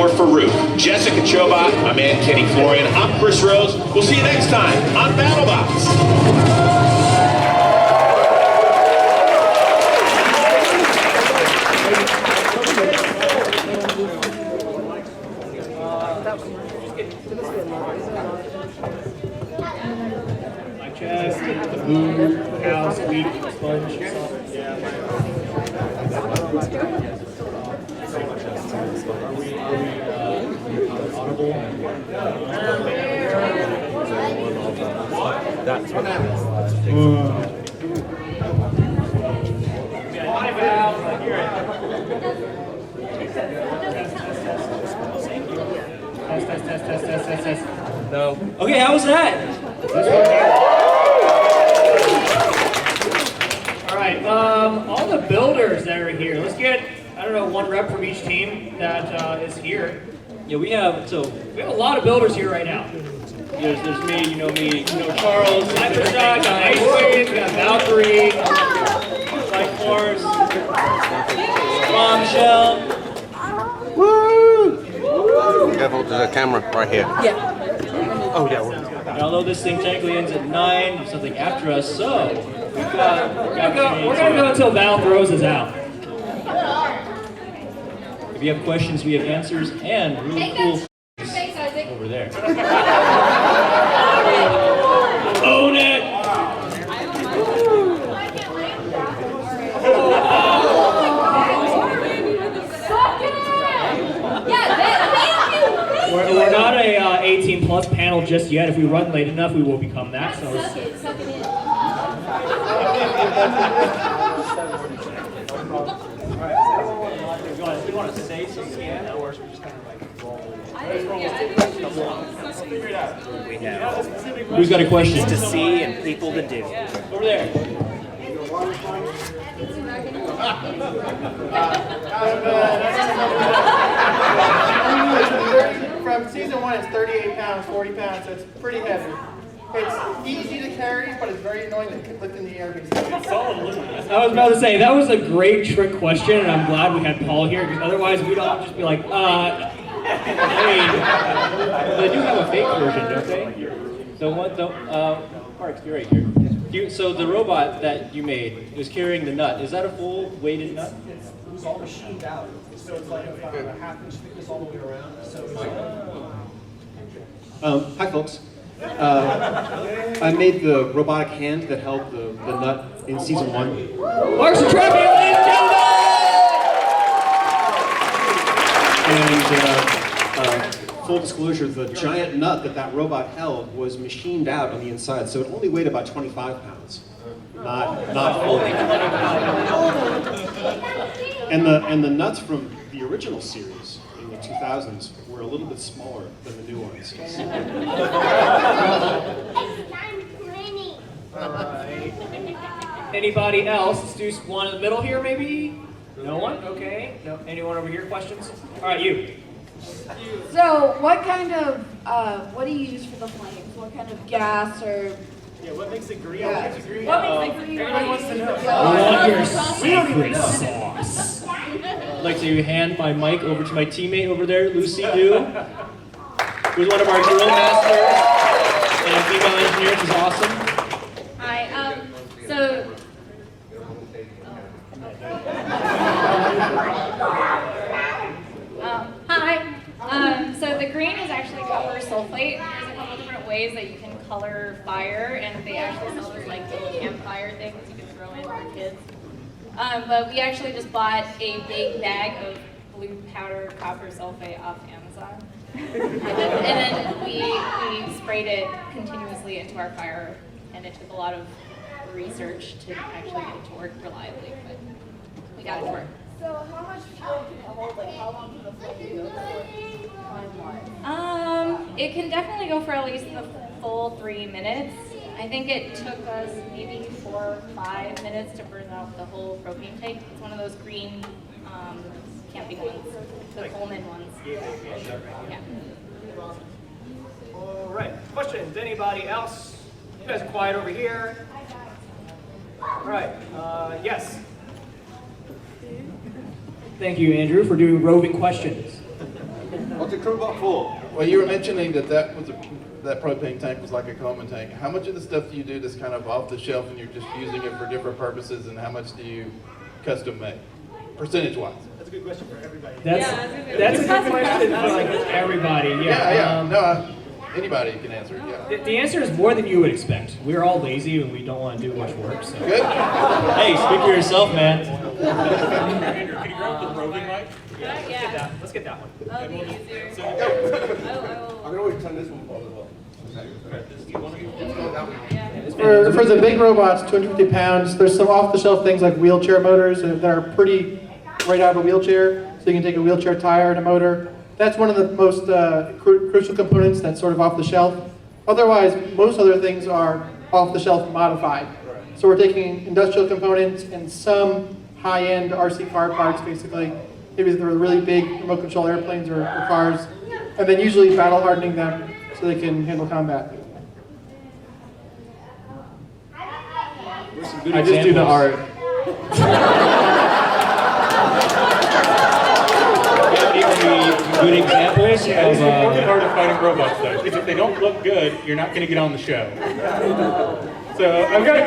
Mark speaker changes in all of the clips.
Speaker 1: for Farouk, Jessica Chobot, my man Kenny Florian. I'm Chris Rose. We'll see you next time on BattleBots.
Speaker 2: Chest, the blue, house, weak, sponge, yeah. Are we audible? That's what Test. No. Okay, how was that? All right, all the builders that are here, let's get, I don't know, one rep from each team that is here. Yeah, we have a lot of builders here right now. There's me, you know Charles, Hypershock, got Ice Wave, we got Valkyrie, Light Force, Bombshell.
Speaker 3: Woo! Careful, there's a camera right here.
Speaker 4: Yeah.
Speaker 3: Oh yeah.
Speaker 2: And although this thing technically ends at 9, there's something after us, so we're gonna go until Val throws us out. If you have questions, we have answers and really cool over there. Own it! We're not a 18 plus panel just yet. If we run late enough, we will become that. So do you want to say some scan, or should we just kind of like roll? Figure it out. Who's got a question?
Speaker 5: To see and people to do.
Speaker 2: Over there.
Speaker 6: From season 1, it's 38 pounds, 40 pounds, so it's pretty heavy. It's easy to carry, but it's very annoying to lift in the air.
Speaker 2: I was about to say, that was a great trick question, and I'm glad we had Paul here, because otherwise we'd all just be like, I mean, they do have a fake version, don't they? So what, Parks, you're right here. So the robot that you made was carrying the nut. Is that a full weighted nut?
Speaker 6: It was all machined out, so it's like a half-inch thickness all the way around.
Speaker 7: Hi folks. I made the robotic hand that held the nut in season 1.
Speaker 2: Marks and Trophy, ladies and gentlemen!
Speaker 7: And full disclosure, the giant nut that robot held was machined out on the inside, so it only weighed about 25 pounds. Not fully. And the nuts from the original series in the 2000s were a little bit smaller than the new ones.
Speaker 2: Anybody else? Let's do one in the middle here, maybe? No one? Okay. No. Anyone over here? Questions? All right, you.
Speaker 4: So, what kind of, what do you use for the flames? What kind of gas or?
Speaker 6: Yeah, what makes it green?
Speaker 4: Yeah.
Speaker 6: What makes it green?
Speaker 4: What makes it green?
Speaker 6: Everybody wants to know.
Speaker 2: I want your secret sauce. I'd like to hand my mic over to my teammate over there, Lucy Du, who's one of our drill masters and a female engineer. She's awesome.
Speaker 8: Hi. So. Hi. So the green is actually copper sulfate. There's a couple different ways that you can color fire, and they actually sell those like little campfire things you can throw in for kids. But we actually just bought a big bag of blue powder copper sulfate off Amazon. and then we sprayed it continuously into our fire, and it took a lot of research to actually get it to work reliably, but we got it to work.
Speaker 4: So, how much fuel can it hold? Like, how long can the flame go for? Time-wise?
Speaker 8: It can definitely go for at least the full 3 minutes. I think it took us maybe 4 or 5 minutes to burn out the whole propane tank. It's one of those green camping ones, the Pullman ones. Yeah.
Speaker 2: All right. Questions? Anybody else? You guys are quiet over here. All right. Yes. Thank you, Andrew, for doing roving questions.
Speaker 3: What's a CrewBot for?
Speaker 5: Well, you were mentioning that that propane tank was like a Coleman tank. How much of the stuff do you do that's kind of off the shelf and you're just using it for different purposes, and how much do you custom make, percentage-wise?
Speaker 2: That's a good question for everybody.
Speaker 8: That's
Speaker 2: That's a good question for like everybody. Yeah.
Speaker 5: No, anybody can answer it, yeah.
Speaker 2: The answer is more than you would expect. We're all lazy and we don't want to do much work. So.
Speaker 5: Good?
Speaker 2: Hey, speak for yourself, man.
Speaker 9: Andrew, can you grab the roving mic?
Speaker 8: Yeah.
Speaker 2: Let's get that one.
Speaker 8: That'll be easier.
Speaker 3: I can always turn this one on as well.
Speaker 6: For the big robots, 250 pounds, there's some off-the-shelf things like wheelchair motors that are pretty right out of a wheelchair. So you can take a wheelchair tire and a motor. That's one of the most crucial components that's sort of off the shelf. Otherwise, most other things are off-the-shelf modified. So we're taking industrial components and some high-end RC car parts, basically. Maybe they're really big remote control airplanes or cars, and then usually battle hardening them so they can handle combat.
Speaker 2: I just do the art. Good examples
Speaker 9: This is the important part of fighting robots, though, is if they don't look good, you're not going to get on the show. So I've got a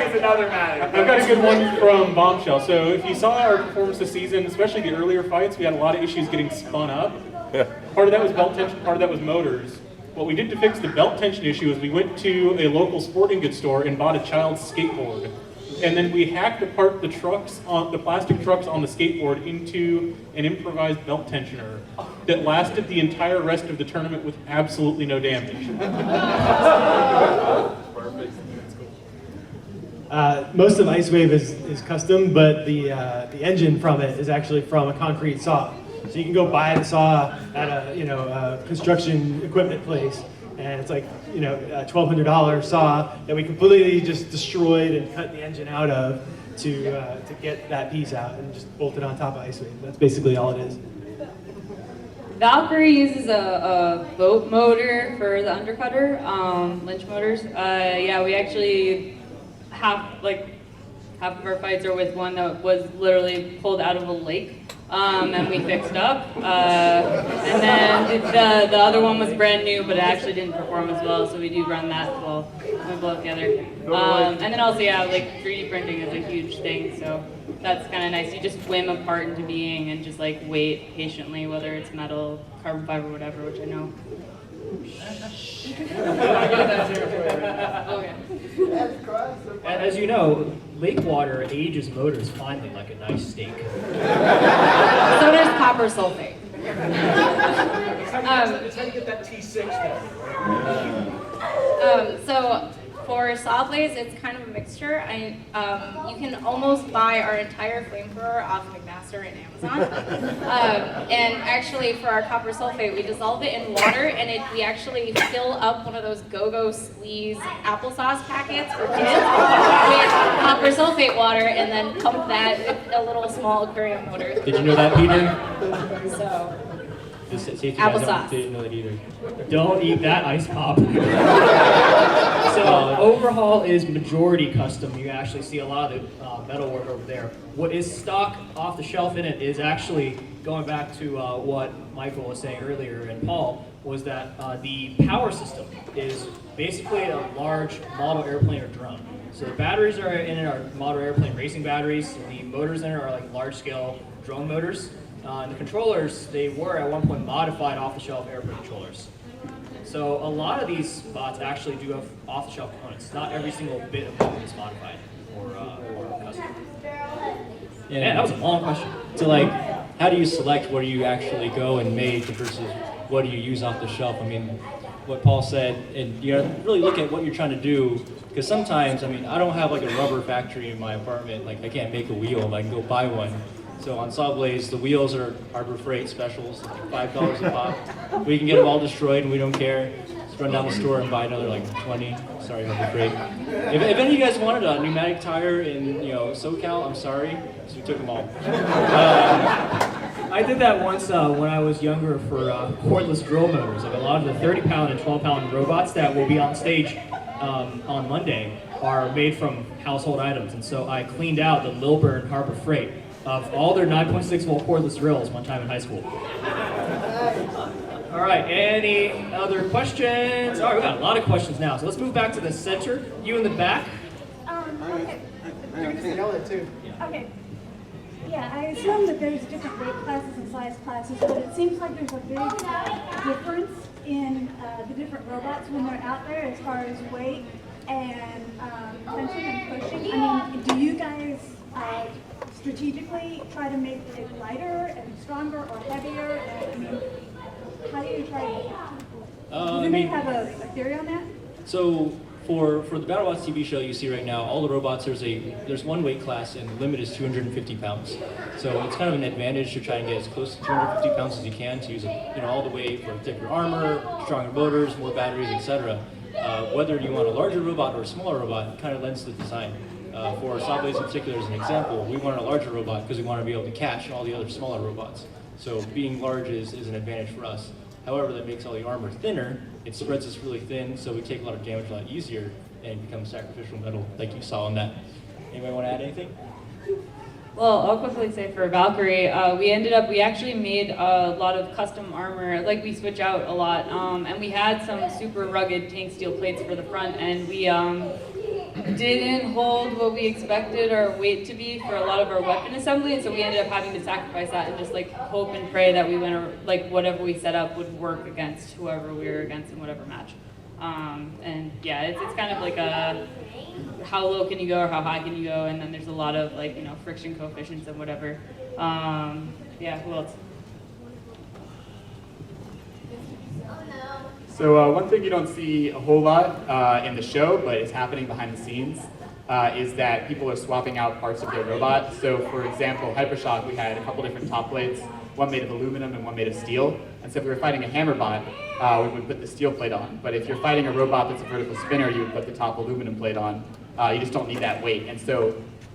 Speaker 9: good one from Bombshell. So if you saw our performance this season, especially the earlier fights, we had a lot of issues getting spun up. Part of that was belt tension, part of that was motors. What we did to fix the belt tension issue is we went to a local sporting goods store and bought a child's skateboard. And then we hacked apart the plastic trucks on the skateboard into an improvised belt tensioner that lasted the entire rest of the tournament with absolutely no damage.
Speaker 10: Most of IceWave is custom, but the engine from it is actually from a concrete saw. So you can go buy the saw at a construction equipment place, and it's like a $1,200 saw that we completely just destroyed and cut the engine out of to get that piece out and just bolt it on top of IceWave. That's basically all it is.
Speaker 11: Valkyrie uses a boat motor for the undercutter, Lynch motors. Yeah, we actually half of our fights are with one that was literally pulled out of a lake. And we fixed up. And then the other one was brand new, but it actually didn't perform as well, so we do run that while we blow together. And then also, yeah, like 3D printing is a huge thing, so that's kind of nice. You just whim a part into being and just like wait patiently, whether it's metal, carbon fiber, whatever, which I know. Okay.
Speaker 2: As you know, lake water ages motors finely like a nice steak.
Speaker 11: So does copper sulfate.
Speaker 2: It's how you get that T6 though.
Speaker 8: So for Sawblades, it's kind of a mixture. You can almost buy our entire flamethrower off McMaster and Amazon. And actually, for our copper sulfate, we dissolve it in water, and we actually fill up one of those Go-Go Squeeze applesauce packets for kids with copper sulfate water, and then pump that with a little small aquarium motor.
Speaker 2: Did you know that, Peter?
Speaker 8: So.
Speaker 11: Applesauce.
Speaker 2: Didn't know that either. Don't eat that ice pop. So overhaul is majority custom. You actually see a lot of the metal work over there. What is stock off the shelf in it is actually going back to what Michael was saying earlier and Paul, was that the power system is basically a large model airplane or drone. So the batteries are in it are model airplane racing batteries, and the motors in it are like large scale drone motors. And the controllers, they were at one point modified off-the-shelf airplane controllers. So a lot of these bots actually do have off-the-shelf components. Not every single bit of them is modified or custom.
Speaker 12: Yeah,
Speaker 2: that was a long question.
Speaker 12: So like, how do you select where you actually go and make versus what do you use off the shelf? I mean, what Paul said, and you really look at what you're trying to do, because sometimes, I mean, I don't have like a rubber factory in my apartment, like I can't make a wheel, I can go buy one. So on Sawblades, the wheels are Harbor Freight specials, like $5 a pop. We can get them all destroyed and we don't care. Just run down the store and buy another like 20. Sorry, Harbor Freight. If any of you guys wanted a pneumatic tire in SoCal, I'm sorry, because we took them all.
Speaker 2: I did that once when I was younger for cordless drill motors. Like a lot of the 30-pound and 12-pound robots that will be on stage on Monday are made from household items. And so I cleaned out the Lilburn Harbor Freight of all their 9.6 volt cordless drills one time in high school.
Speaker 6: All
Speaker 2: All right, any other questions? All right, we got a lot of questions now. So let's move back to the center. You in the back.
Speaker 13: Okay.
Speaker 6: You can just yell it too.
Speaker 13: Okay. Yeah, I assume that there's different weight classes and size classes, but it seems like there's a big difference in the different robots when they're out there as far as weight and tension and pushing. I mean, do you guys strategically try to make it lighter and stronger or heavier? And, I mean, how do you try to? Does anybody have a theory on that?
Speaker 12: So for the BattleBots TV show you see right now, all the robots, there's one weight class and the limit is 250 pounds. So it's kind of an advantage to try and get as close to 250 pounds as you can to use all the weight for thicker armor, stronger motors, more batteries, etc. Whether you want a larger robot or a smaller robot kind of lends to the design. For Sawblades in particular as an example, we wanted a larger robot because we want to be able to catch all the other smaller robots. So being large is an advantage for us. However, that makes all the armor thinner. It spreads us really thin, so we take a lot of damage a lot easier and become sacrificial metal like you saw on that. Anybody want to add anything?
Speaker 11: Well, I'll quickly say for Valkyrie, we actually made a lot of custom armor, like we switch out a lot, and we had some super rugged tank steel plates for the front, and we didn't hold what we expected our weight to be for a lot of our weapon assembly, and so we ended up having to sacrifice that and just like hope and pray that we went, like whatever we set up would work against whoever we were against in whatever match. And yeah, it's kind of like a how low can you go or how high can you go, and then there's a lot of like friction coefficients and whatever. Yeah, who else?
Speaker 14: So one thing you don't see a whole lot in the show, but it's happening behind the scenes, is that people are swapping out parts of their robot. So for example, Hypershock, we had a couple different top plates, one made of aluminum and one made of steel. And so if we were fighting a Hammerbot, we would put the steel plate on. But if you're fighting a robot that's a vertical spinner, you would put the top aluminum plate on. You just don't need that weight. And so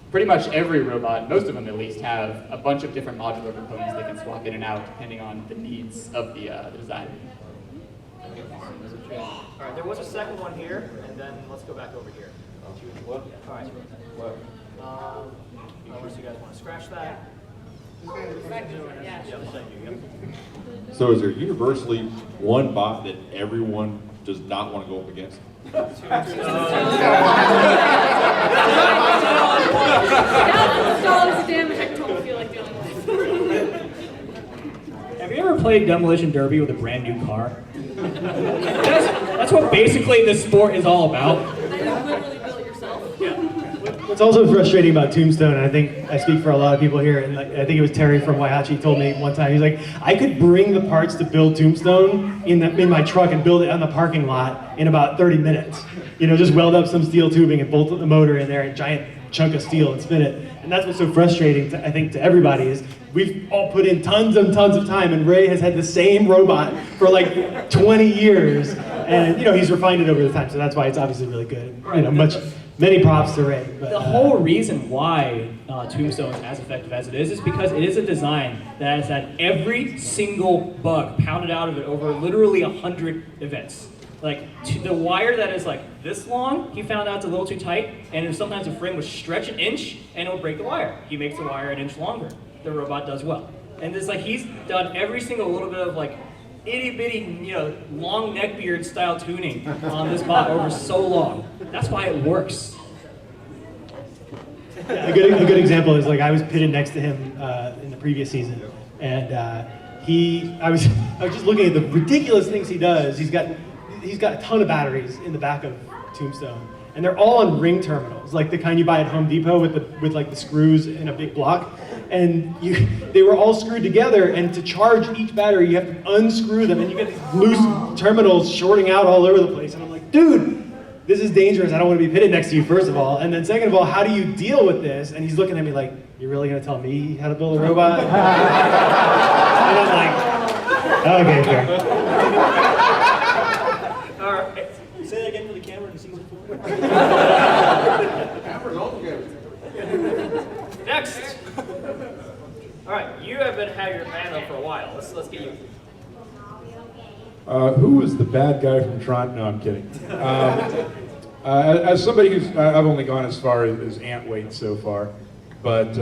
Speaker 14: pretty much every robot, most of them at least, have a bunch of different modular components they can swap in and out depending on the needs of the design.
Speaker 2: All right, there was a second one here, and then let's go back over here.
Speaker 3: What?
Speaker 2: All right.
Speaker 3: What?
Speaker 2: Unless you guys want to scratch that. Yeah, thank you. Yep.
Speaker 15: So is there universally one bot that everyone does not want to go up against?
Speaker 2: Have you ever played Demolition Derby with a brand new car? That's what basically this sport is all about.
Speaker 11: And you literally built yourself.
Speaker 2: Yeah.
Speaker 10: What's also frustrating about Tombstone, and I think I speak for a lot of people here, and I think it was Terry from Waihachi told me one time, he's like, I could bring the parts to build Tombstone in my truck and build it on the parking lot in about 30 minutes. Just weld up some steel tubing and bolt the motor in there, a giant chunk of steel and spin it. And that's what's so frustrating, I think, to everybody is we've all put in tons and tons of time, and Ray has had the same robot for like 20 years, and he's refined it over the time, so that's why it's obviously really good. Many props to Ray. But,
Speaker 2: the whole reason why Tombstone is as effective as it is because it is a design that has had every single bug pounded out of it over literally 100 events. Like the wire that is like this long, he found out it's a little too tight, and sometimes the frame would stretch an inch and it would break the wire. He makes the wire an inch longer. The robot does well. And it's like he's done every single little bit of like itty bitty, long neckbeard style tuning on this bot over so long. That's why it works.
Speaker 10: A good example is like I was pitted next to him in the previous season, and I was just looking at the ridiculous things he does. He's got a ton of batteries in the back of Tombstone, and they're all on ring terminals, like the kind you buy at Home Depot with like the screws in a big block. And they were all screwed together, and to charge each battery, you have to unscrew them, and you get these loose terminals shorting out all over the place. And I'm like, dude, this is dangerous. I don't want to be pitted next to you, first of all. And then second of all, how do you deal with this? And he's looking at me like, you're really going to tell me how to build a robot? And I'm like, okay, fair.
Speaker 2: All right.
Speaker 12: Say that again for the camera in season 4.
Speaker 3: Camera's on together.
Speaker 2: Next. All right, you have had your hand up for a while. Let's get you.
Speaker 16: Who was the bad guy from Tron? No, I'm kidding. As somebody I've only gone as far as ant weight so far, but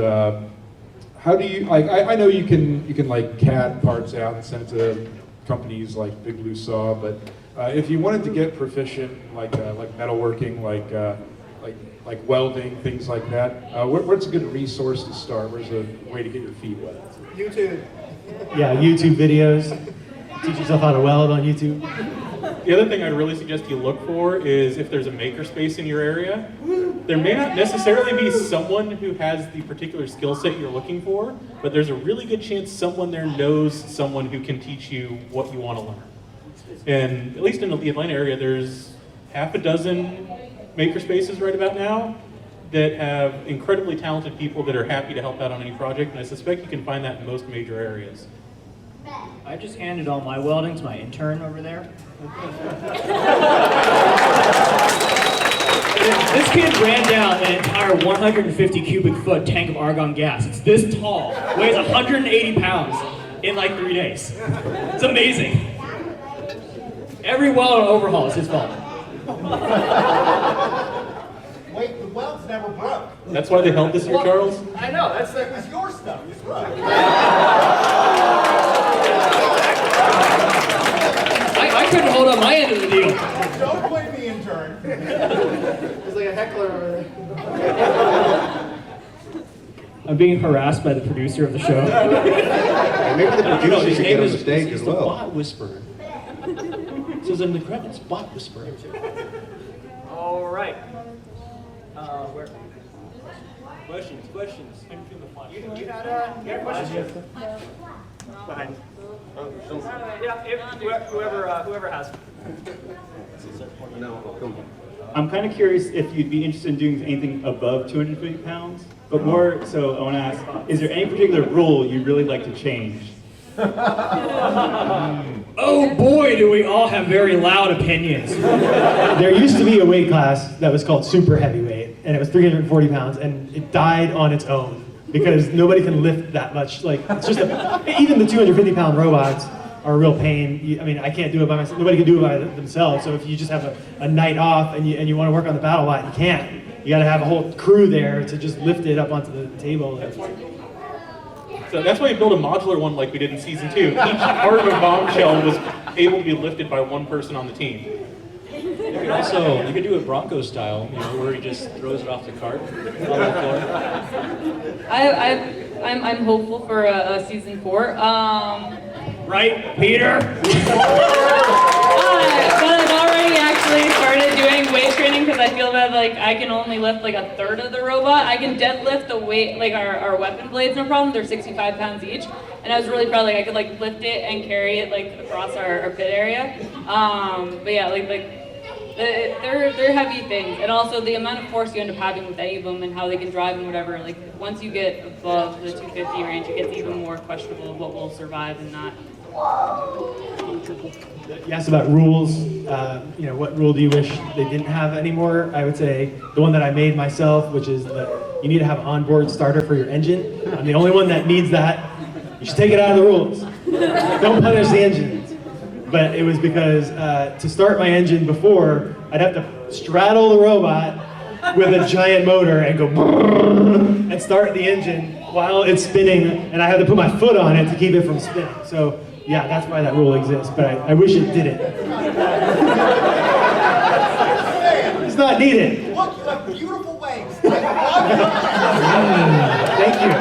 Speaker 16: how do you I know you can like CAD parts out and send it to companies like Big Blue Saw, but if you wanted to get proficient, like metalworking, like welding, things like that, where's a good resource to start? Where's a way to get your feet wet?
Speaker 10: YouTube. Yeah, YouTube videos. Teach yourself how to weld on YouTube.
Speaker 9: The other thing I'd really suggest you look for is if there's a makerspace in your area. There may not necessarily be someone who has the particular skill set you're looking for, but there's a really good chance someone there knows someone who can teach you what you want to learn. And at least in the Atlanta area, there's half a dozen makerspaces right about now that have incredibly talented people that are happy to help out on any project, and I suspect you can find that in most major areas.
Speaker 2: I just handed all my welding to my intern over there. This kid ran down an entire 150 cubic foot tank of argon gas. It's this tall, weighs 180 pounds in like 3 days. It's amazing. Every weld and overhaul is his fault.
Speaker 17: Wait, the weld's never broke.
Speaker 9: That's why they held this year, Charles?
Speaker 17: I know, that was your stuff. It's right.
Speaker 2: I couldn't hold up my end of the deal.
Speaker 17: Don't blame the intern.
Speaker 6: There's like a heckler over there.
Speaker 2: I'm being harassed by the producer of the show.
Speaker 18: Maybe the producer
Speaker 12: his
Speaker 18: should
Speaker 12: name
Speaker 18: get on
Speaker 12: is
Speaker 18: the stage as
Speaker 12: he's the
Speaker 18: well.
Speaker 12: Bot Whisperer. It says in the credits, Bot Whisperer.
Speaker 2: All right. Where?
Speaker 12: Questions.
Speaker 2: You had a question? Behind. Yeah, whoever has.
Speaker 19: I'm kind of curious if you'd be interested in doing anything above 250 pounds, but more so I want to ask, is there any particular rule you'd really like to change?
Speaker 2: Oh boy, do we all have very loud opinions.
Speaker 10: There used to be a weight class that was called super heavyweight, and it was 340 pounds, and it died on its own because nobody can lift that much. Like, it's just even the 250 pound robots are a real pain. I mean, I can't do it by myself. Nobody can do it by themselves. So if you just have a night off and you want to work on the BattleBot, you can't. You got to have a whole crew there to just lift it up onto the table.
Speaker 9: So that's why we built a modular one like we did in season 2. Each part of a bombshell was able to be lifted by one person on the team.
Speaker 12: You could do it Bronco style, where he just throws it off the cart on the floor.
Speaker 11: I'm hopeful for a season 4.
Speaker 2: Right, Peter?
Speaker 11: But I've already actually started doing weight training because I feel that like I can only lift like a third of the robot. I can deadlift the weight, like our weapon blades, no problem. They're 65 pounds each, and I was really proud. Like I could like lift it and carry it like across our pit area. But yeah, they're heavy things, and also the amount of force you end up having with any of them and how they can drive and whatever. Like once you get above the 250 range, it gets even more questionable of what will survive and not.
Speaker 10: You asked about rules. What rule do you wish they didn't have anymore? I would say the one that I made myself, which is that you need to have an onboard starter for your engine. I'm the only one that needs that. You should take it out of the rules. Don't punish the engines. But it was because to start my engine before, I'd have to straddle the robot with a giant motor and go and start the engine while it's spinning, and I had to put my foot on it to keep it from spinning. So yeah, that's why that rule exists, but I wish it didn't. It's not needed.
Speaker 17: Look, you have beautiful legs.
Speaker 10: Thank you.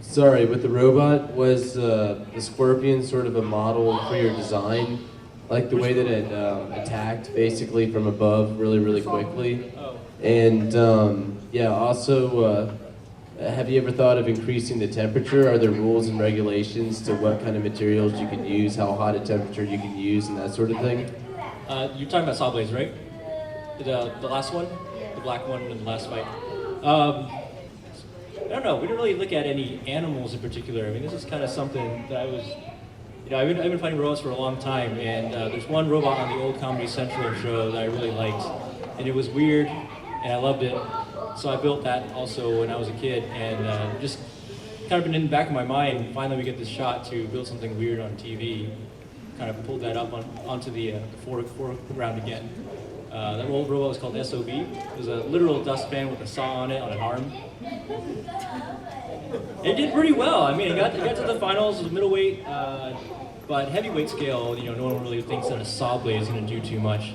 Speaker 3: Sorry, with the robot, was the Scorpion sort of a model for your design? Like the way that it attacked basically from above really quickly? And also, have you ever thought of increasing the temperature? Are there rules and regulations to what kind of materials you can use, how hot a temperature you can use, and that sort of thing?
Speaker 12: You're talking about Sawblades, right? The last one? The black one in the last fight? I don't know, we didn't really look at any animals in particular. I mean, this is kind of something that I was, I've been fighting robots for a long time, and there's one robot on the old Comedy Central show that I really liked, and it was weird, and I loved it. So I built that also when I was a kid, and just kind of been in the back of my mind, finally we get this shot to build something weird on TV. Kind of pulled that up onto the foreground again. That old robot was called SOB. It was a literal dustpan with a saw on it on an arm. It did pretty well. I mean, it got to the finals, it was middleweight, but heavyweight scale, no one really thinks that a Sawblade is going to do too much.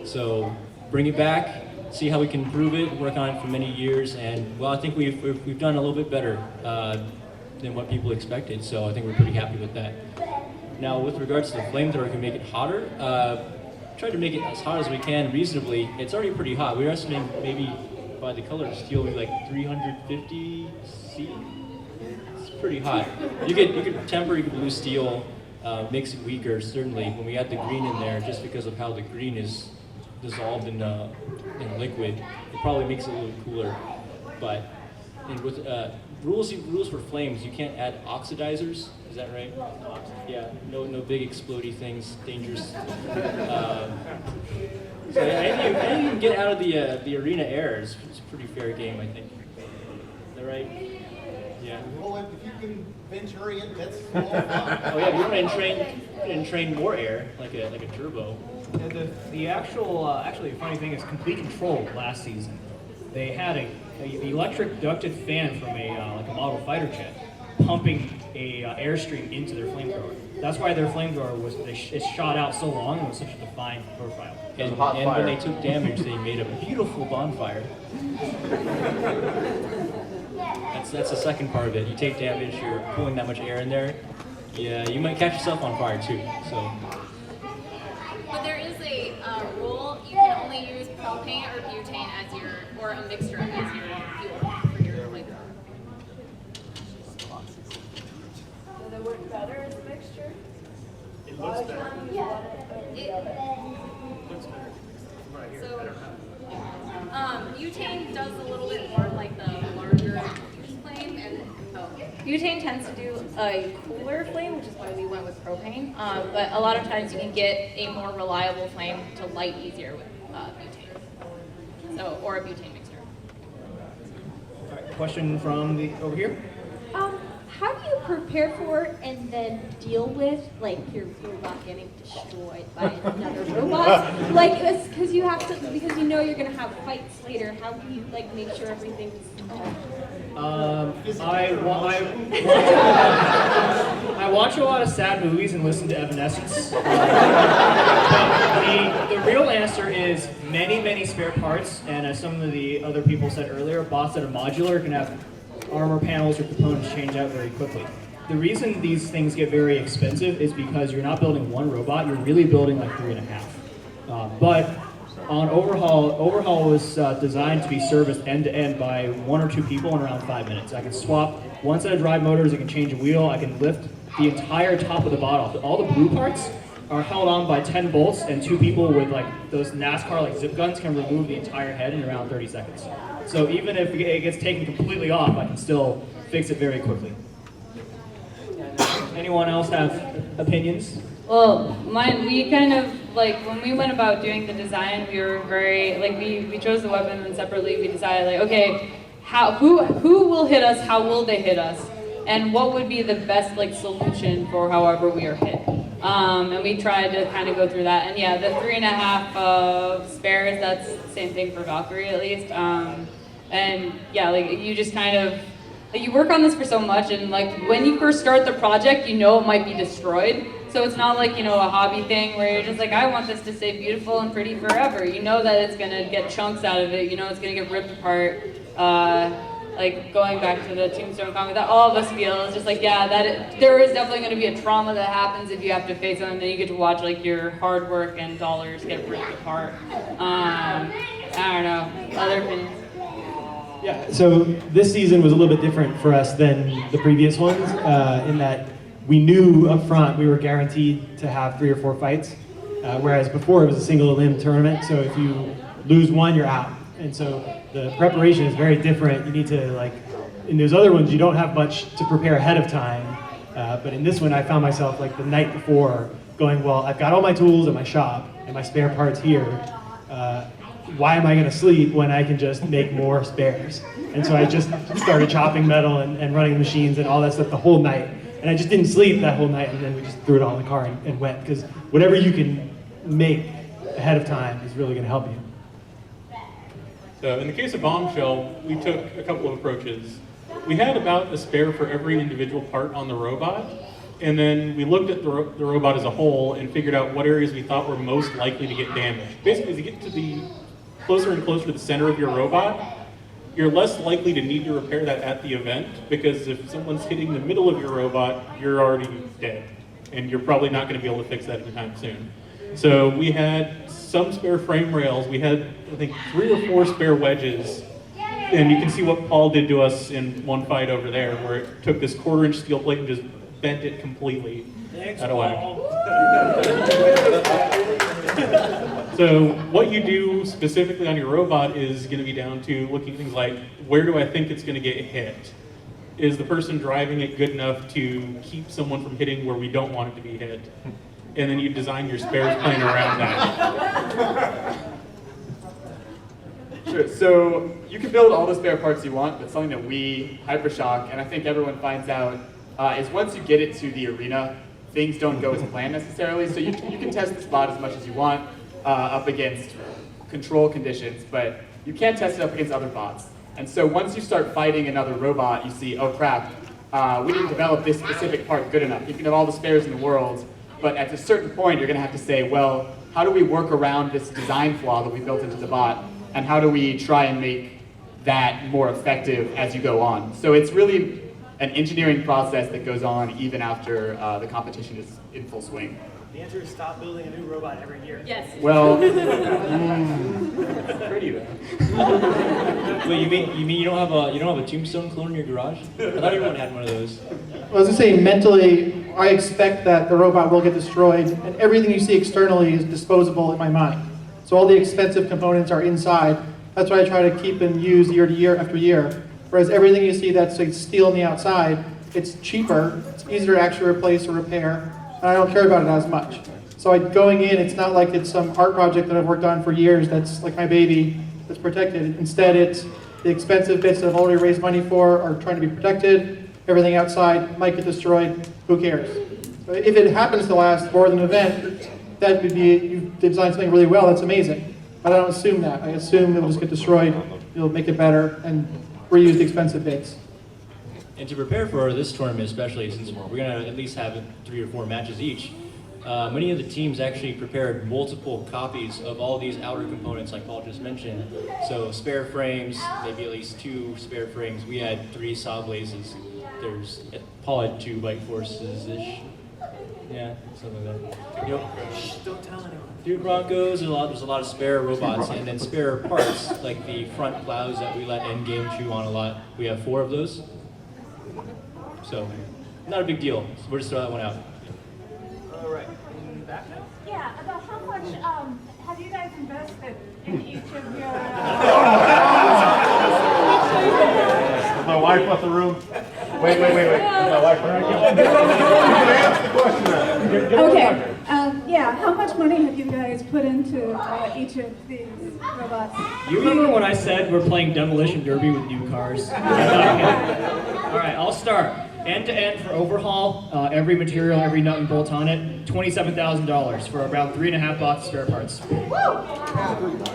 Speaker 12: So bring it back, see how we can improve it, work on it for many years, and well, I think we've done a little bit better than what people expected. So I think we're pretty happy with that. Now, with regards to the flamethrower, can make it hotter. Tried to make it as hot as we can reasonably. It's already pretty hot. We're estimating maybe by the color of steel, maybe like 350 C. It's pretty hot. You could temper, you could lose steel, makes it weaker. Certainly, when we add the green in there, just because of how the green is dissolved in liquid, it probably makes it a little cooler. But with rules for flames, you can't add oxidizers. Is that right? Yeah. No big explodey things. Dangerous. So anything you can get out of the arena air is a pretty fair game, I think. Is that right? Yeah.
Speaker 17: Well, if you can Venturian, that's all fun.
Speaker 12: Oh yeah, if you want to entrain more air, like a turbo.
Speaker 2: Yeah, the actually the funny thing is Complete Control last season. They had a electric ducted fan from a model fighter jet pumping a airstream into their flamethrower. That's why their flamethrower it shot out so long and was such a defined profile.
Speaker 12: And when they took damage, they made a beautiful bonfire. That's the second part of it. You take damage, you're pulling that much air in there. Yeah, you might catch yourself on fire too. So.
Speaker 8: But there is a rule: you can only use propane or butane or a mixture as your fuel for your flamethrower.
Speaker 4: Do they work better as a mixture?
Speaker 2: It looks better.
Speaker 8: Looks better. So, butane does a little bit more like the larger flame, and butane tends to do a cooler flame, which is why we went with propane. But a lot of times you can get a more reliable flame to light easier with butane. So, or a butane mixture.
Speaker 2: All right, question from over here.
Speaker 20: How do you prepare for and then deal with, like, your robot getting destroyed by another robot? Like, because you have to, because you know you're going to have fights later. How do you, like, make sure everything's
Speaker 2: I watch a lot of sad movies and listen to Evanescence. But the real answer is many spare parts, and as some of the other people said earlier, bots that are modular can have armor panels or components change out very quickly. The reason these things get very expensive is because you're not building one robot, you're really building like 3.5. But on Overhaul was designed to be serviced end to end by 1 or 2 people in around 5 minutes. I can swap one set of drive motors, I can change a wheel, I can lift the entire top of the bot off. All the blue parts are held on by 10 bolts, and 2 people with like those NASCAR like zip guns can remove the entire head in around 30 seconds. So even if it gets taken completely off, I can still fix it very quickly. Anyone else have opinions?
Speaker 11: Well, we kind of, like, when we went about doing the design, we were very, like, we chose the weapon, and separately we decided, like, okay, who will hit us, how will they hit us, and what would be the best, like, solution for however we are hit. And we tried to kind of go through that, and yeah, the 3.5 spares, that's the same thing for Valkyrie at least. And yeah, like, you just kind of, like, you work on this for so much, and like when you first start the project, you know it might be destroyed. So it's not like, a hobby thing where you're just like, I want this to stay beautiful and pretty forever. You know that it's gonna get chunks out of it. You know it's gonna get ripped apart. Like going back to the Tombstone comic that all of us feel is just like, yeah, there is definitely going to be a trauma that happens if you have to face something. Then you get to watch like your hard work and dollars get ripped apart. I don't know. Other opinions?
Speaker 10: Yeah. So this season was a little bit different for us than the previous ones in that we knew up front we were guaranteed to have 3 or 4 fights, whereas before it was a single limb tournament. So if you lose one, you're out. And so the preparation is very different. You need to, like, in those other ones, you don't have much to prepare ahead of time. But in this one, I found myself, like, the night before going, well, I've got all my tools in my shop and my spare parts here. Why am I going to sleep when I can just make more spares? And so I just started chopping metal and running machines and all that stuff the whole night. And I just didn't sleep that whole night, and then we just threw it all in the car and went. Because whatever you can make ahead of time is really going to help you.
Speaker 9: So in the case of Bombshell, we took a couple of approaches. We had about a spare for every individual part on the robot, and then we looked at the robot as a whole and figured out what areas we thought were most likely to get damaged. Basically, as you get to the closer and closer to the center of your robot, you're less likely to need to repair that at the event, because if someone's hitting the middle of your robot, you're already dead, and you're probably not going to be able to fix that anytime soon. So we had some spare frame rails. We had, I think, 3 or 4 spare wedges. And you can see what Paul did to us in one fight over there, where it took this 1/4-inch steel plate and just bent it completely out of whack. So what you do specifically on your robot is going to be down to looking at things like, where do I think it's going to get hit? Is the person driving it good enough to keep someone from hitting where we don't want it to be hit? And then you design your spares plane around that.
Speaker 14: Sure, so you can build all the spare parts you want, but something that we, Hypershock, and I think everyone finds out, is once you get it to the arena, things don't go as planned necessarily, so you can test the spot as much as you want up against control conditions, but you can't test it up against other bots. And so once you start fighting another robot, you see, oh crap, we didn't develop this specific part good enough. You can have all the spares in the world, but at a certain point, you're going to have to say, well, how do we work around this design flaw that we built into the bot, and how do we try and make that more effective as you go on? So it's really an engineering process that goes on even after the competition is in full swing.
Speaker 10: The answer is stop building a new robot every year.
Speaker 8: Yes.
Speaker 14: Well, pretty though.
Speaker 12: Wait, you mean you don't have a Tombstone clone in your garage? I thought everyone had one of those.
Speaker 6: I was gonna say, mentally, I expect that the robot will get destroyed, and everything you see externally is disposable in my mind. So all the expensive components are inside. That's why I try to keep and use year to year after year. Whereas everything you see that's like steel on the outside, it's cheaper, it's easier to actually replace or repair, and I don't care about it as much. So going in, it's not like it's some art project that I've worked on for years that's like my baby that's protected. Instead, it's the expensive bits that I've already raised money for are trying to be protected. Everything outside might get destroyed, who cares? So if it happens to last more than an event, that would be, you've designed something really well, that's amazing. But I don't assume that. I assume it'll just get destroyed, you'll make it better, and reuse the expensive bits.
Speaker 12: And to prepare for this tournament especially, since we're going to at least have 3 or 4 matches each, many of the teams actually prepared multiple copies of all these outer components like Paul just mentioned. So spare frames, maybe at least 2 spare frames. We had 3 Sawblades. Paul had 2 bike forces-ish. Yeah, something like that. Yep.
Speaker 10: Shh, don't tell anyone.
Speaker 12: 2 Broncos, there's a lot of spare robots, and then spare parts, like the front plows that we let Endgame chew on a lot. We have 4 of those. So, not a big deal. So we'll just throw that one out.
Speaker 10: All right. Back now?
Speaker 13: Yeah, about how much have you guys invested in each of your...
Speaker 17: My wife left the room. Wait. My wife left the room. You can answer the question now.
Speaker 13: Okay. Yeah, how much money have you guys put into each of these robots?
Speaker 2: You remember when I said we're playing Demolition Derby with new cars? All right, I'll start. End to end for overhaul, every material, every nut and bolt on it, $27,000 for about 3.5 boxes of spare parts.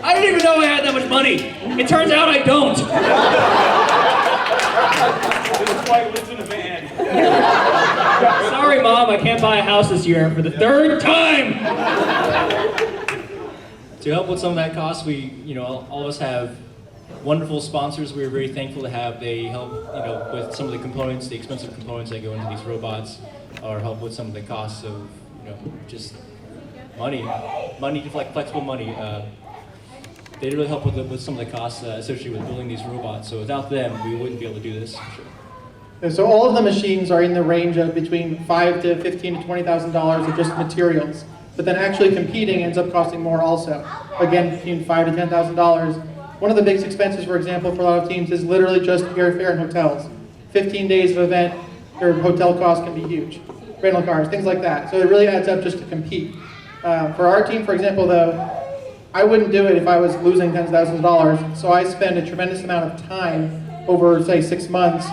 Speaker 2: I didn't even know I had that much money. It turns out I don't.
Speaker 9: This is why he lives in a van.
Speaker 2: Sorry, Mom, I can't buy a house this year for the 3rd time.
Speaker 12: To help with some of that cost, all of us have wonderful sponsors we're very thankful to have. They help, with some of the components, the expensive components that go into these robots, or help with some of the costs of, just money, like flexible money. They really help with some of the costs associated with building these robots. So without them, we wouldn't be able to do this. For sure.
Speaker 6: And so all of the machines are in the range of between $5,000 to $15,000 to $20,000 of just materials. But then actually competing ends up costing more also. Again, between $5,000 to $10,000. One of the biggest expenses, for example, for a lot of teams is literally just airfare and hotels. 15 days of event, your hotel costs can be huge. Rental cars, things like that. So it really adds up just to compete. For our team, for example, though, I wouldn't do it if I was losing tens of thousands of dollars. So I spend a tremendous amount of time over, say, 6 months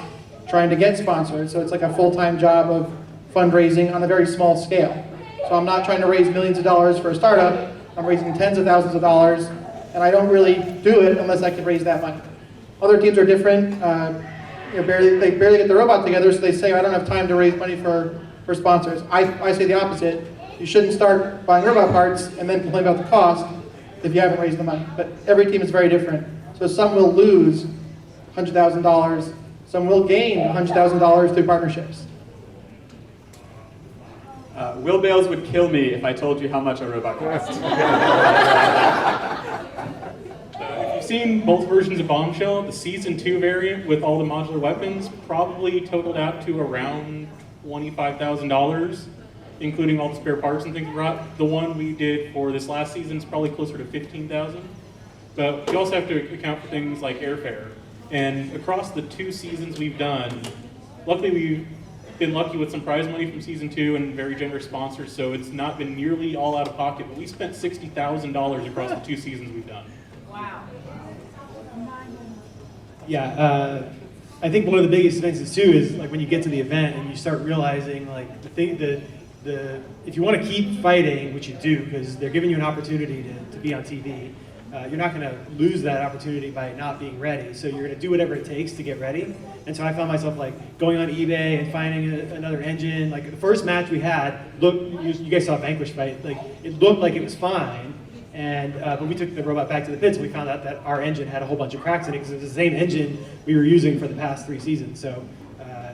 Speaker 6: trying to get sponsored. So it's like a full-time job of fundraising on a very small scale. So I'm not trying to raise millions of dollars for a startup. I'm raising tens of thousands of dollars, and I don't really do it unless I can raise that money. Other teams are different. They barely get the robot together, so they say, I don't have time to raise money for sponsors. I say the opposite. You shouldn't start buying robot parts and then complain about the cost if you haven't raised the money. But every team is very different. So some will lose $100,000, some will gain $100,000 through partnerships.
Speaker 14: Will Bales would kill me if I told you how much a robot costs.
Speaker 9: If you've seen both versions of Bombshell, the Season 2 variant with all the modular weapons probably totaled out to around $25,000, including all the spare parts and things we brought. The one we did for this last season is probably closer to $15,000. But you also have to account for things like airfare. And across the 2 seasons we've done, luckily we've been lucky with some prize money from Season 2 and very generous sponsors, so it's not been nearly all out of pocket, but we spent $60,000 across the 2 seasons we've done.
Speaker 8: Wow.
Speaker 10: Yeah, I think one of the biggest things too is like when you get to the event and you start realizing like if you want to keep fighting, which you do because they're giving you an opportunity to be on TV, you're not going to lose that opportunity by not being ready. So you're going to do whatever it takes to get ready. And so I found myself like going on eBay and finding another engine. Like the first match we had, you guys saw Vanquish fight. Like it looked like it was fine. And but we took the robot back to the pits and we found out that our engine had a whole bunch of cracks in it because it was the same engine we were using for the past 3 seasons. So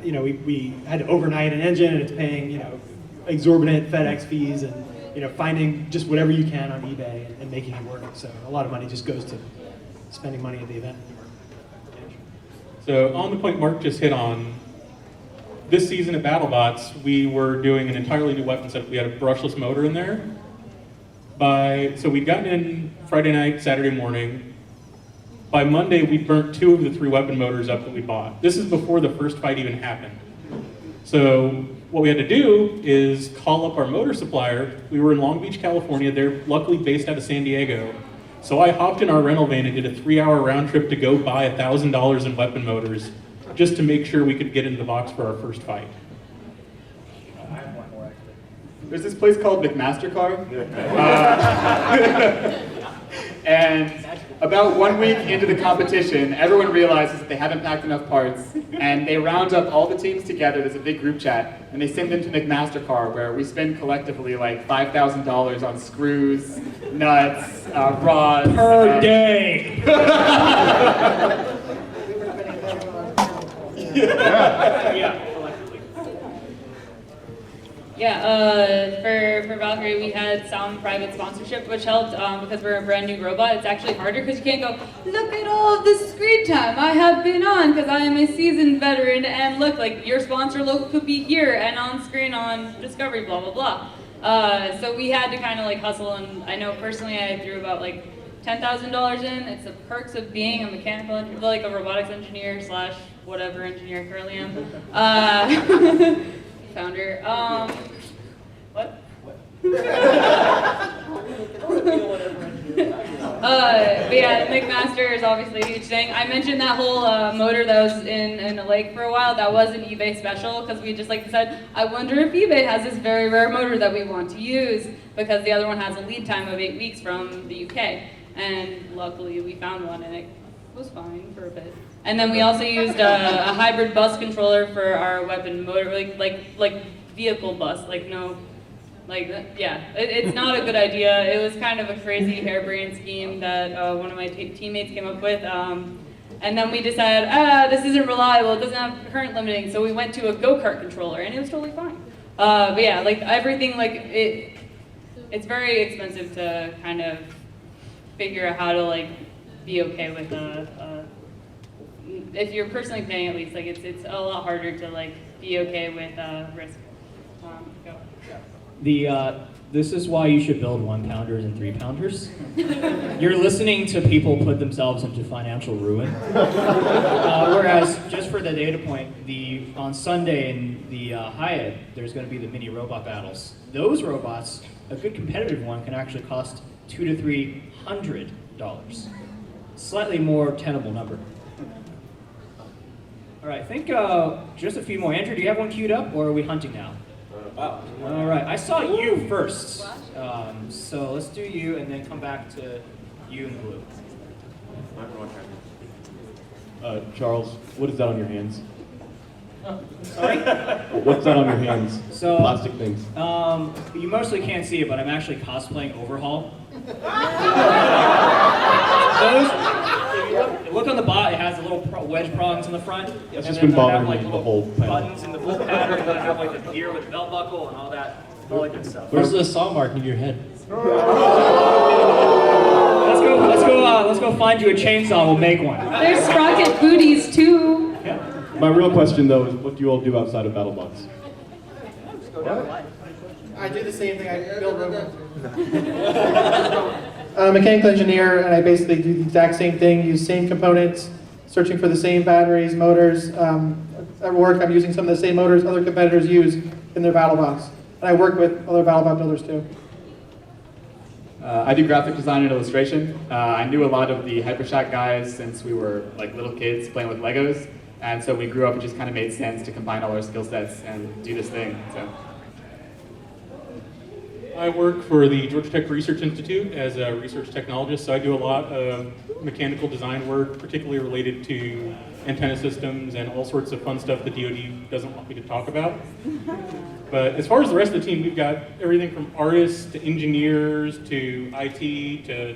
Speaker 10: we had to overnight an engine and it's paying exorbitant FedEx fees and finding just whatever you can on eBay and making it work. So a lot of money just goes to spending money at the event.
Speaker 9: So on the point Mark just hit on, this season at BattleBots, we were doing an entirely new weapon set. We had a brushless motor in there. So we'd gotten in Friday night, Saturday morning. By Monday, we burnt 2 of the 3 weapon motors up that we bought. This is before the first fight even happened. So what we had to do is call up our motor supplier. We were in Long Beach, California. They're luckily based out of San Diego. So I hopped in our rental van and did a 3-hour round trip to go buy $1,000 in weapon motors just to make sure we could get into the box for our first fight.
Speaker 14: There's this place called McMastercar. And about 1 week into the competition, everyone realizes that they haven't packed enough parts, and they round up all the teams together. There's a big group chat, and they send them to McMastercar, where we spend collectively like $5,000 on screws, nuts, rods.
Speaker 2: Per day.
Speaker 11: For Valkyrie, we had some private sponsorship, which helped because we're a brand new robot. It's actually harder because you can't go, look at all of this screen time I have been on because I am a seasoned veteran, and look, like your sponsor logo could be here and on screen on Discovery, blah, blah, blah. So we had to kind of like hustle, and I know personally I threw about like $10,000 in. It's the perks of being a mechanical engineer, like a robotics engineer / whatever engineer I currently am. Founder. What? But yeah, McMaster is obviously a huge thing. I mentioned that whole motor that was in a lake for a while. That was an eBay special because we just like said, I wonder if eBay has this very rare motor that we want to use because the other one has a lead time of 8 weeks from the UK. And luckily we found one and it was fine for a bit. And then we also used a hybrid bus controller for our weapon motor, like vehicle bus, it's not a good idea. It was kind of a crazy harebrained scheme that one of my teammates came up with. And then we decided, this isn't reliable, it doesn't have current limiting, so we went to a go-kart controller, and it was totally fine. But yeah, like everything, it's very expensive to kind of figure out how to be okay with if you're personally paying at least, it's a lot harder to be okay with risk. Go.
Speaker 2: This is why you should build 1-pounders and 3-pounders. You're listening to people put themselves into financial ruin. Whereas, just for the data point, on Sunday in the Hyatt, there's going to be the mini robot battles. Those robots, a good competitive one, can actually cost $200 to $300. Slightly more tenable number. All right, I think just a few more. Andrew, do you have one queued up, or are we hunting now? All right, I saw you first. So let's do you and then come back to you in blue.
Speaker 21: Charles, what is that on your hands?
Speaker 2: Sorry?
Speaker 21: What's that on your hands?
Speaker 2: So,
Speaker 21: plastic things.
Speaker 2: You mostly can't see it, but I'm actually cosplaying Overhaul. Those, if you look on the bot, it has the little wedge prongs in the front.
Speaker 21: That's
Speaker 2: and
Speaker 21: just
Speaker 2: then
Speaker 21: been
Speaker 2: I have,
Speaker 21: bothering
Speaker 2: like,
Speaker 21: me the
Speaker 2: little
Speaker 21: whole panel.
Speaker 2: buttons in the full pattern, and then I have like the gear with belt buckle and all that good stuff.
Speaker 12: Where's the saw mark in your head?
Speaker 2: Let's go find you a chainsaw. We'll make one.
Speaker 11: There's sprocket booties too.
Speaker 21: My real question though is, what do you all do outside of BattleBots?
Speaker 6: I do the same thing. I build robots. I'm a mechanical engineer, and I basically do the exact same thing. Use same components, searching for the same batteries, motors. At work, I'm using some of the same motors other competitors use in their BattleBots, and I work with other BattleBot builders too.
Speaker 14: I do graphic design and illustration. I knew a lot of the Hypershock guys since we were like little kids playing with Legos, and so we grew up. It just kind of made sense to combine all our skill sets and do this thing. So.
Speaker 9: I work for the Georgia Tech Research Institute as a research technologist, so I do a lot of mechanical design work, particularly related to antenna systems and all sorts of fun stuff the DoD doesn't want me to talk about. But as far as the rest of the team, we've got everything from artists to engineers to IT to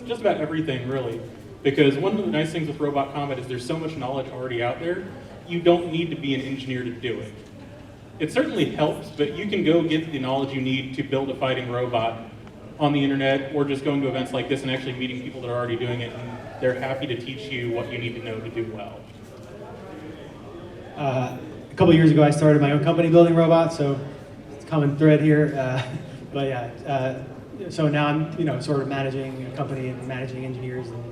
Speaker 9: just about everything, really. Because one of the nice things with Robot Combat is there's so much knowledge already out there, you don't need to be an engineer to do it. It certainly helps, but you can go get the knowledge you need to build a fighting robot on the internet, or just going to events like this and actually meeting people that are already doing it, and they're happy to teach you what you need to know to do well.
Speaker 10: A couple years ago, I started my own company building robots, so it's a common thread here. But yeah, so now I'm sort of managing a company and managing engineers, and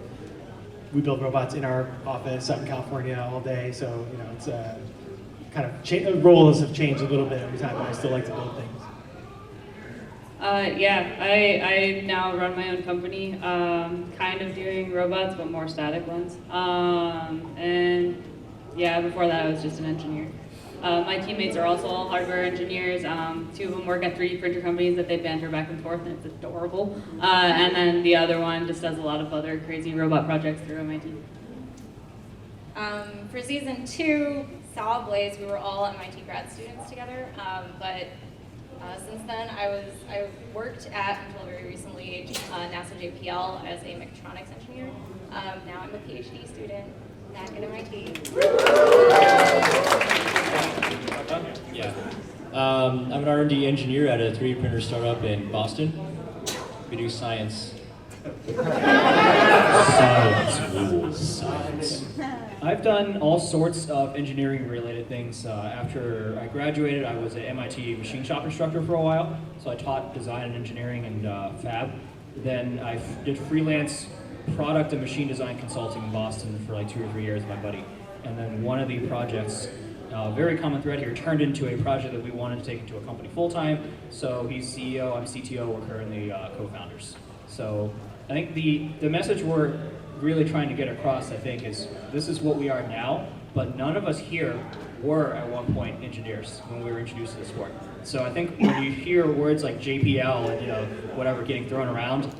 Speaker 10: we build robots in our office out in California all day. So it's kind of roles have changed a little bit every time, but I still like to build things.
Speaker 11: Yeah, I now run my own company, kind of doing robots, but more static ones. And yeah, before that I was just an engineer. My teammates are also all hardware engineers. 2 of them work at 3D printer companies that they banter back and forth, and it's adorable. And then the other one just does a lot of other crazy robot projects through MIT.
Speaker 8: For season 2, Sawblades, we were all MIT grad students together, but since then I worked at, until very recently, NASA JPL as a mechatronics engineer. Now I'm a PhD student back at MIT.
Speaker 12: Yeah. I'm an R&D engineer at a 3D printer startup in Boston. We do science. Science rules science.
Speaker 2: I've done all sorts of engineering related things. After I graduated, I was an MIT machine shop instructor for a while. So I taught design and engineering and fab. Then I did freelance product and machine design consulting in Boston for like 2 or 3 years with my buddy. And then one of the projects, very common thread here, turned into a project that we wanted to take into a company full time. So he's CEO, I'm CTO, we're currently co-founders. So I think the message we're really trying to get across, I think, is this is what we are now, but none of us here were at one point engineers when we were introduced to the sport. So I think when you hear words like JPL and whatever getting thrown around,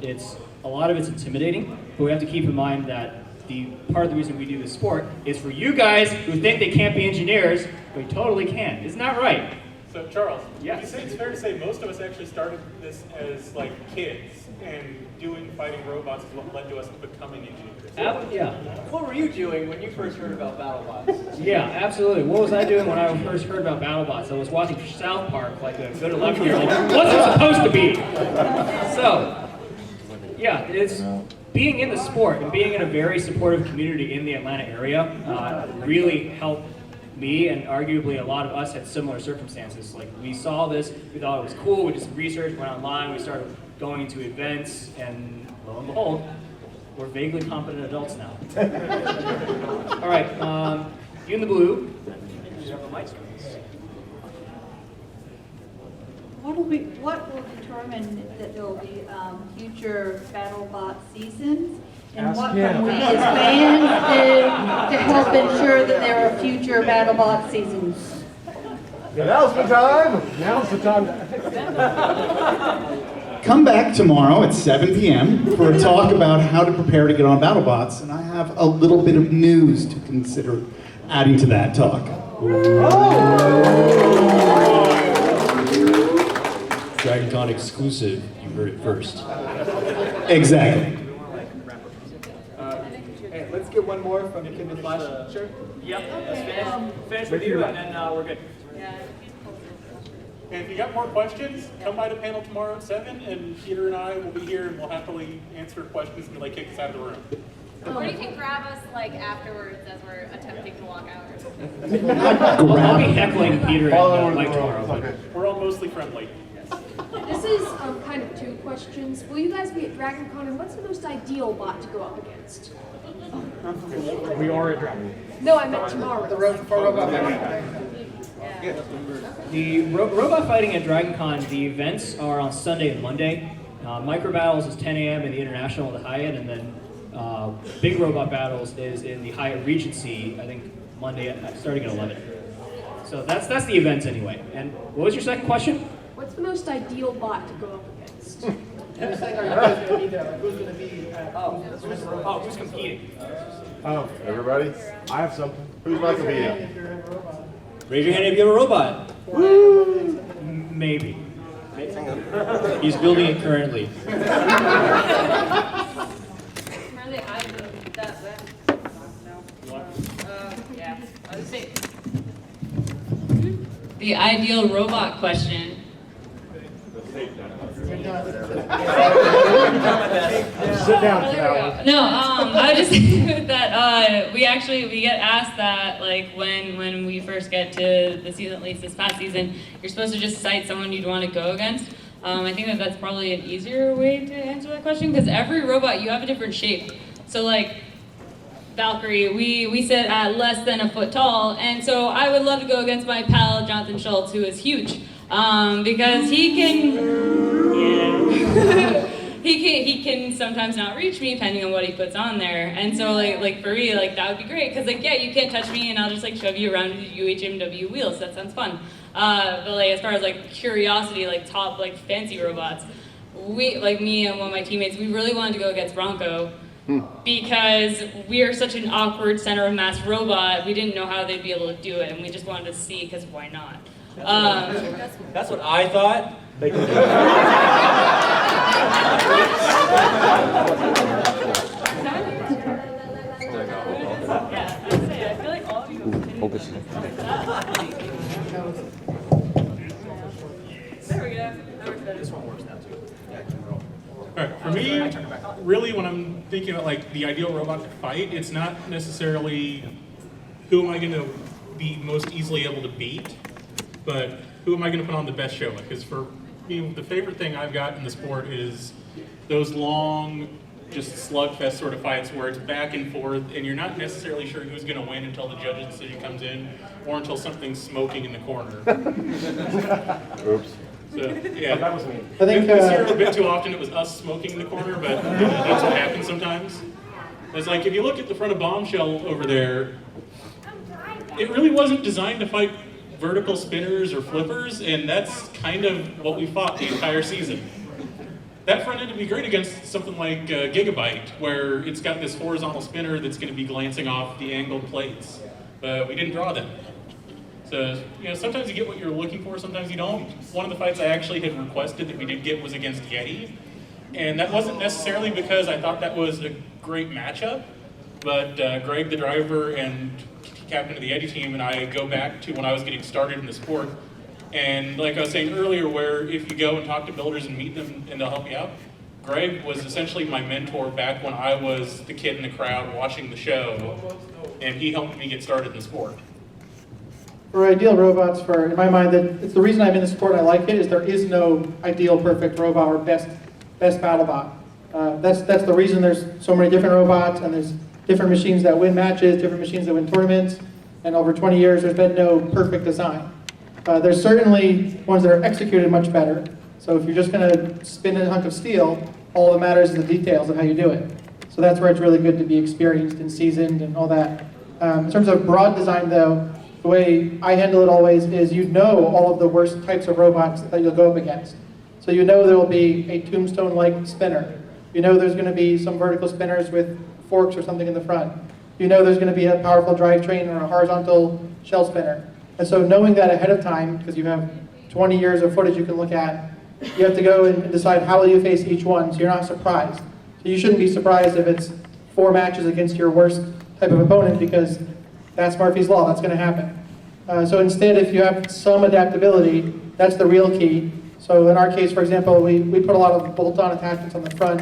Speaker 2: a lot of it's intimidating, but we have to keep in mind that the part of the reason we do this sport is for you guys who think they can't be engineers, but you totally can. Isn't that right?
Speaker 9: So Charles,
Speaker 2: yes.
Speaker 9: You say it's fair to say most of us actually started this as like kids, and doing fighting robots is what led to us becoming engineers.
Speaker 2: Yeah.
Speaker 22: What were you doing when you first heard about BattleBots?
Speaker 2: Yeah, absolutely. What was I doing when I first heard about BattleBots? I was watching South Park like a good 11-year-old. What's it supposed to be? So, yeah, it's being in the sport and being in a very supportive community in the Atlanta area really helped me, and arguably a lot of us had similar circumstances. Like, we saw this, we thought it was cool, we did some research, went online, we started going to events, and lo and behold, we're vaguely competent adults now. All right, you in the blue. You have a mic.
Speaker 23: What will determine that there will be future BattleBot seasons? And what can we as fans do to help ensure that there are future BattleBot seasons?
Speaker 17: Now's the time.
Speaker 1: come back tomorrow at 7 p.m. for a talk about how to prepare to get on BattleBots, and I have a little bit of news to consider adding to that talk.
Speaker 12: Dragoncon exclusive, you heard it first.
Speaker 1: Exactly.
Speaker 2: Hey, let's get one more from the kid with flash. Sure. Yep. Let's finish with you, and then we're good.
Speaker 9: And if you got more questions, come by the panel tomorrow at 7, and Peter and I will be here, and we'll happily answer questions until they kick us out of the room.
Speaker 8: Or you can grab us like afterwards as we're attempting to walk out.
Speaker 2: I'll be heckling Peter and Mike tomorrow.
Speaker 9: But we're all mostly friendly.
Speaker 5: This is kind of two questions. Will you guys be at Dragoncon, and what's the most ideal bot to go up against?
Speaker 2: We are at Dragon.
Speaker 5: No, I meant tomorrow.
Speaker 2: The robot fighting at DragonCon, the events are on Sunday and Monday. Micro Battles is 10 a.m. in the International at the Hyatt, and then Big Robot Battles is in the Hyatt Regency, I think Monday starting at 11. So that's the events anyway. And what was your second question?
Speaker 5: What's the most ideal bot to go up against?
Speaker 6: Who's gonna be there? Like, who's gonna be?
Speaker 2: Who's competing?
Speaker 17: Oh, everybody? I have something. Who's not gonna be in?
Speaker 12: Raise your hand if you have a robot.
Speaker 2: Woo! Maybe.
Speaker 12: He's building it currently.
Speaker 11: The ideal robot question.
Speaker 17: Sit down for that one.
Speaker 11: No, I was just saying that we get asked that like when we first get to the season, at least this past season, you're supposed to just cite someone you'd want to go against. I think that's probably an easier way to answer that question because every robot you have a different shape. So like Valkyrie, we sit at less than a foot tall, and so I would love to go against my pal Jonathan Schultz, who is huge, because he can sometimes not reach me depending on what he puts on there, and so like for me that would be great because yeah, you can't touch me and I'll just shove you around with UHMW wheels. That sounds fun. But as far as curiosity, top fancy robots, me and one of my teammates, we really wanted to go against Bronco. Because we are such an awkward center of mass robot, we didn't know how they'd be able to do it, and we just wanted to see, because why not?
Speaker 12: That's what I thought. They can do
Speaker 11: Focus. There we go.
Speaker 2: This one works now too.
Speaker 9: All right, for me, really when I'm thinking about the ideal robot to fight, it's not necessarily who am I going to be most easily able to beat, but who am I going to put on the best show? Because for me, the favorite thing I've got in the sport is those long, just slugfest sort of fights where it's back and forth and you're not necessarily sure who's going to win until the judge's decision comes in or until something's smoking in the corner.
Speaker 17: Oops.
Speaker 9: So, yeah,
Speaker 17: that was me.
Speaker 6: I think
Speaker 9: this year a bit too often it was us smoking in the corner, but that's what happens sometimes. It's if you look at the front of Bombshell over there, it really wasn't designed to fight vertical spinners or flippers, and that's kind of what we fought the entire season. That front end would be great against something like Gigabyte, where it's got this horizontal spinner that's going to be glancing off the angled plates, but we didn't draw them. So, sometimes you get what you're looking for, sometimes you don't. One of the fights I actually had requested that we did get was against Yeti. And that wasn't necessarily because I thought that was a great matchup, but Greg, the driver and captain of the Yeti team, and I go back to when I was getting started in the sport. And like I was saying earlier, where if you go and talk to builders and meet them and they'll help you out, Greg was essentially my mentor back when I was the kid in the crowd watching the show, and he helped me get started in the sport.
Speaker 6: For ideal robots, in my mind, it's the reason I'm in the sport. I like it. Is there is no ideal perfect robot or best BattleBot. That's the reason there's so many different robots and there's different machines that win matches, different machines that win tournaments. And over 20 years, there's been no perfect design. There's certainly ones that are executed much better. So if you're just going to spin a hunk of steel, all that matters is the details of how you do it. So that's where it's really good to be experienced and seasoned and all that. In terms of broad design, though, the way I handle it always is you know all of the worst types of robots that you'll go up against. So you know there will be a Tombstone-like spinner. You know there's going to be some vertical spinners with forks or something in the front. You know there's going to be a powerful drivetrain or a horizontal shell spinner. And so knowing that ahead of time, because you have 20 years of footage you can look at, you have to go and decide how will you face each one so you're not surprised. So you shouldn't be surprised if it's 4 matches against your worst type of opponent, because that's Murphy's Law, that's going to happen. So instead, if you have some adaptability, that's the real key. So in our case, for example, we put a lot of bolt-on attachments on the front,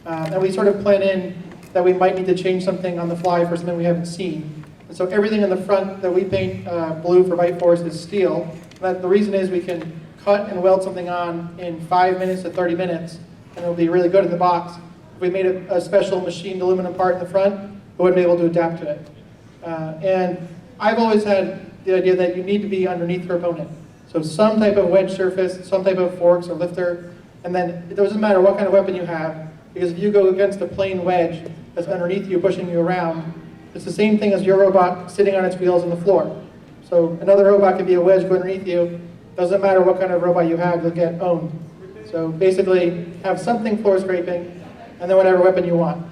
Speaker 6: and we sort of plan in that we might need to change something on the fly for something we haven't seen. And so everything in the front that we paint blue for Bite Force is steel. But the reason is we can cut and weld something on in 5 minutes to 30 minutes, and it'll be really good in the box. If we made a special machined aluminum part in the front, we wouldn't be able to adapt to it. And I've always had the idea that you need to be underneath your opponent. So some type of wedge surface, some type of forks or lifter, and then it doesn't matter what kind of weapon you have, because if you go against a plain wedge that's underneath you, pushing you around, it's the same thing as your robot sitting on its wheels on the floor. So another robot could be a wedge going underneath you. Doesn't matter what kind of robot you have, you'll get owned. So basically, have something floor scraping, and then whatever weapon you want.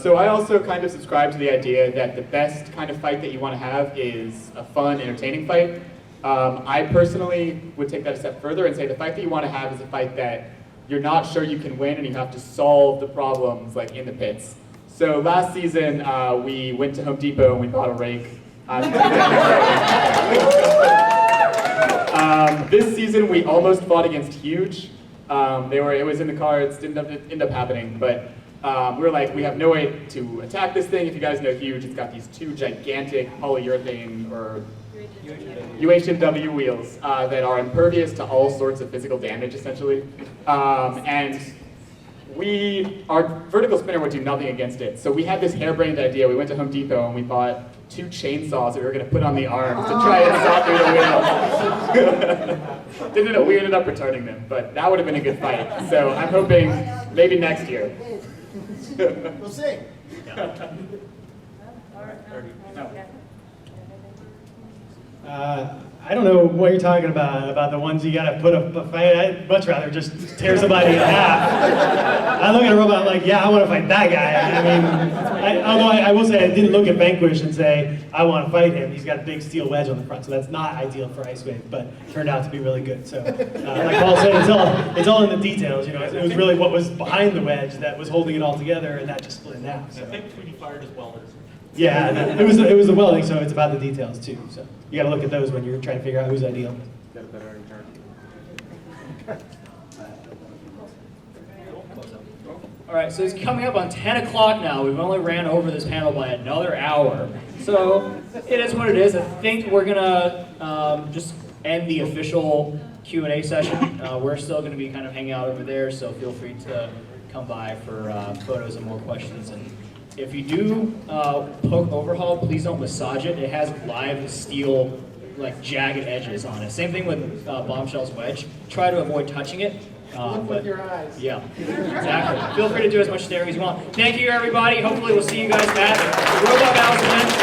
Speaker 14: So I also kind of subscribe to the idea that the best kind of fight that you want to have is a fun, entertaining fight. I personally would take that a step further and say the fight that you want to have is a fight that you're not sure you can win and you have to solve the problems like in the pits. So last season, we went to Home Depot and we bought a rake. This season, we almost fought against Huge. It was in the cards, didn't end up happening, but we were like, we have no way to attack this thing. If you guys know Huge, it's got these 2 gigantic polyurethane or UHMW wheels that are impervious to all sorts of physical damage, essentially. And our vertical spinner would do nothing against it. So we had this harebrained idea. We went to Home Depot and we bought 2 chainsaws that we were going to put on the arms to try and saw through the wheels. We ended up returning them, but that would have been a good fight. So I'm hoping maybe next year.
Speaker 18: We'll see.
Speaker 10: I don't know what you're talking about the ones you gotta put up a fight. I'd much rather just tear somebody in half. I look at a robot like, yeah, I want to fight that guy. I mean, although I will say I didn't look at Vanquish and say, I want to fight him. He's got a big steel wedge on the front, so that's not ideal for Ice Wave, but turned out to be really good. So, like Paul said, it's all in the details. You know, it was really what was behind the wedge that was holding it all together, and that just split in half. So.
Speaker 9: I think between you fired as welders.
Speaker 10: Yeah, it was the welding, so it's about the details too. So you got to look at those when you're trying to figure out who's ideal.
Speaker 17: Got a better return.
Speaker 2: All right, so it's coming up on 10 o'clock now. We've only ran over this panel by another hour. So it is what it is. I think we're gonna just end the official Q&A session. We're still gonna be kind of hanging out over there, so feel free to come by for photos and more questions. And if you do poke overhaul, please don't massage it. It has live steel, like jagged edges on it. Same thing with Bombshell's wedge. Try to avoid touching it.
Speaker 6: Look with your eyes.
Speaker 2: Yeah, exactly. Feel free to do as much staring as you want. Thank you, everybody. Hopefully we'll see you guys at the Robot Battles event.